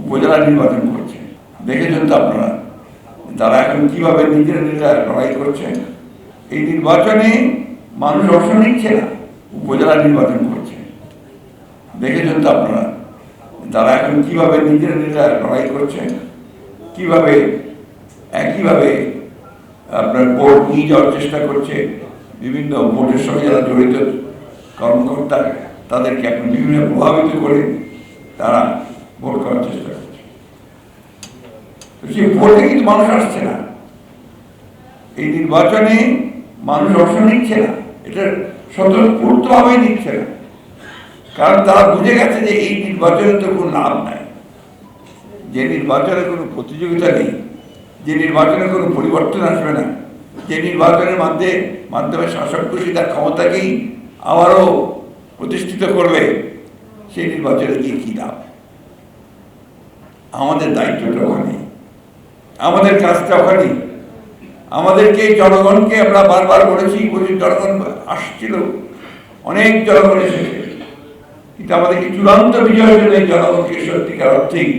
উপজেলা নির্বাচন করছে, দেখেছেন তো আপনারা তারা এখন কিভাবে নিজেরা লড়াই করছে। এই নির্বাচনে মানুষ অংশ নিচ্ছে না, উপজেলা নির্বাচন করছে, দেখেছেন তো আপনারা তারা এখন কিভাবে নিজেরা লড়াই করছে, কিভাবে একইভাবে আপনার ভোট নিয়ে যাওয়ার চেষ্টা করছে। বিভিন্ন ভোটের সঙ্গে যারা জড়িত কর্মকর্তা তাদেরকে এখন বিভিন্ন প্রভাবিত করে তারা ভোট করার চেষ্টা করছে। তো সেই ভোটে কিন্তু মানুষ আসছে না, এই নির্বাচনে মানুষ অংশ নিচ্ছে না, এটা স্বতঃস্ফূর্তভাবেই নিচ্ছে না। কারণ তারা বুঝে গেছে যে এই নির্বাচনে তো কোনো লাভ নাই, যে নির্বাচনে কোনো প্রতিযোগিতা নেই, যে নির্বাচনে কোনো পরিবর্তন আসবে না, যে নির্বাচনের মাধ্যমে শাসক গোষ্ঠী তার ক্ষমতাকেই আবারও প্রতিষ্ঠিত করবে, সেই নির্বাচনে গিয়ে কী লাভ। আমাদের দায়িত্বটা ওখানে, আমাদের কাজটা ওখানে। আমাদেরকে জনগণকে আমরা বারবার বলেছি, জনগণ আসছিল, অনেক জনগণ এসেছে, কিন্তু আমাদেরকে চূড়ান্ত বিজয়ের জন্য জনগণকে সত্যিকার অর্থেই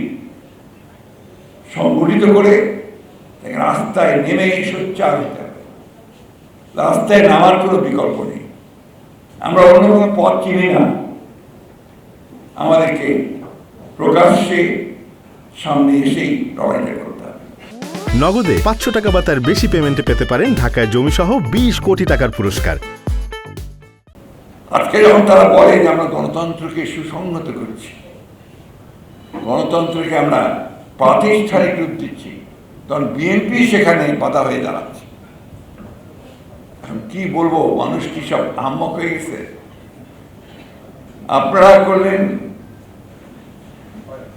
সংগঠিত করে রাস্তায় নেমে সোচ্চার হতে হবে। রাস্তায় নামার কোনো বিকল্প নেই, আমরা অন্য কোনো পথ চিনি না। আমাদেরকে প্রকাশ্যে সামনে এসেই লড়াইটা করতে হবে। নগদে 500 টাকা বা তার বেশি পেমেন্টে পেতে পারেন ঢাকায় জমিসহ 20 কোটি টাকার পুরস্কার। আজকে যখন তারা বলে যে আমরা গণতন্ত্রকে সুসংহত করছি, গণতন্ত্রকে আমরা প্রাতিষ্ঠানিক রূপ দিচ্ছি, তখন বিএনপি সেখানে বাধা হয়ে দাঁড়াচ্ছে। এখন কি বলবো, মানুষ কি সব আহম্মক হয়ে গেছে। আপনারা করলেন,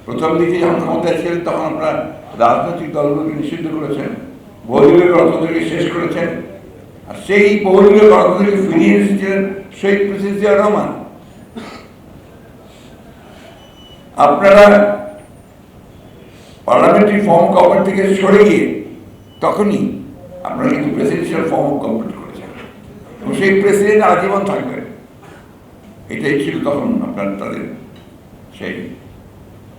প্রথম দিকে যখন ক্ষমতায় ছিলেন তখন আপনারা রাজনৈতিক দলগুলোকে নিষিদ্ধ করেছেন, বহুদলীয় গণতন্ত্রকে শেষ করেছেন, আর সেই বহুদলীয় গণতন্ত্রকে ফিরিয়ে এসেছিলেন শহীদ প্রেসিডেন্ট জিয়াউর রহমান। আপনারা পার্লামেন্টারি ফর্ম অফ গভর্নমেন্ট থেকে সরে গিয়ে তখনই আপনারা কিন্তু প্রেসিডেন্সিয়াল ফর্ম অফ গভর্নমেন্ট করেছেন, এবং সেই প্রেসিডেন্ট আজীবন থাকবেন। এটাই ছিল তখন আপনার তাদের সেই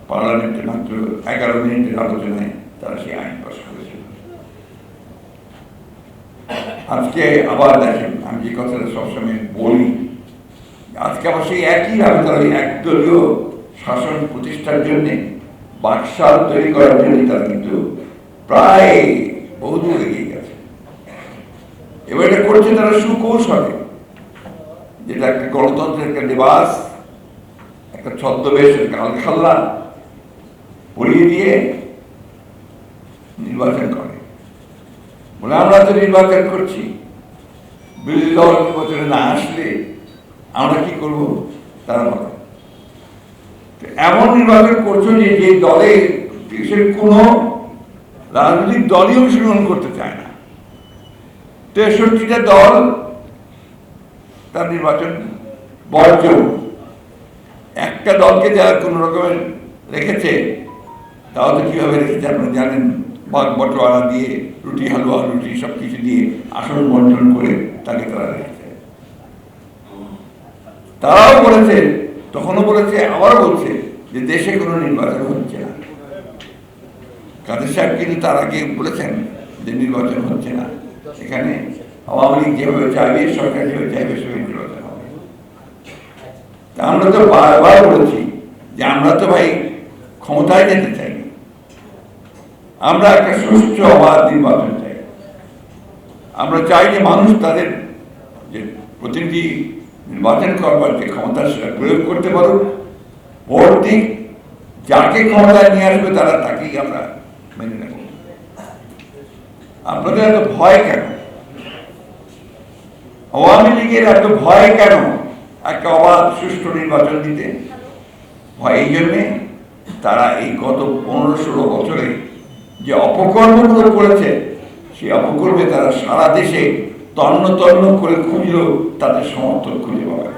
পার্লামেন্টে মাত্র 11 মিনিটের আলোচনায় তারা সেই আইন পাস করেছিল। আজকে আবার দেখেন, আমি যে কথাটা সবসময় বলি, আজকে আবার সেই একইভাবে তারা একদলীয় শাসন প্রতিষ্ঠার জন্যে, বাকশাল তৈরি করার জন্য তারা কিন্তু প্রায় বহুদূর এগিয়ে গেছে। এবার এটা করছে তারা সুকৌশলে, যেটা একটা গণতন্ত্রের একটা লেবাস, একটা ছদ্মবেশ, একটা আলখাল্লা পরিয়ে দিয়ে নির্বাচন করে। বলে আমরা তো নির্বাচন করছি, বিরোধী দল নির্বাচনে না আসলে আমরা কি করব, তারা বলে এমন নির্বাচন করছো যে দলে দেশের কোনো রাজনৈতিক দলই অংশগ্রহণ করতে চায় না। 63টা দল তার নির্বাচন বর্জ্য। একটা দলকে যারা কোনো রকমের রেখেছে, তাও তো কীভাবে রেখেছে আপনারা জানেন, ভাগ বটোয়ারা দিয়ে, রুটি হালুয়া রুটি সব কিছু দিয়ে আসন বন্টন করে তাকে তারা রেখেছে। তারাও বলেছে, তখনও বলেছে, আবারও বলছে যে দেশে কোনো নির্বাচন হচ্ছে না। কাদের সাহেব কিন্তু তার আগে বলেছেন যে নির্বাচন হচ্ছে না, এখানে আওয়ামী লীগ যেভাবে চাইবে, সরকার যেভাবে চাইবে সেভাবে নির্বাচন হবে। তা আমরা তো বারবার বলেছি যে আমরা তো ভাই ক্ষমতায় যেতে চাই, আমরা একটা সুষ্ঠু অবাধ নির্বাচন চাই। আমরা চাই যে মানুষ তাদের যে প্রতিনিধি নির্বাচন করবার যে ক্ষমতা সেটা প্রয়োগ করতে পারুক, ভোট দিক, যাকে ক্ষমতায় নিয়ে আসবে তারা তাকেই আমরা মেনে নেব। আপনাদের এত ভয় কেন? আওয়ামী লীগের এত ভয় কেন একটা অবাধ সুষ্ঠু নির্বাচন দিতে? ভয় এই জন্যে, তারা এই গত 15-16 বছরে যে অপকর্মগুলো করেছে, সেই অপকর্মে তারা সারা দেশে তন্ন তন্ন করে খুঁজলেও তাদের সমর্থন খুঁজে পাবে।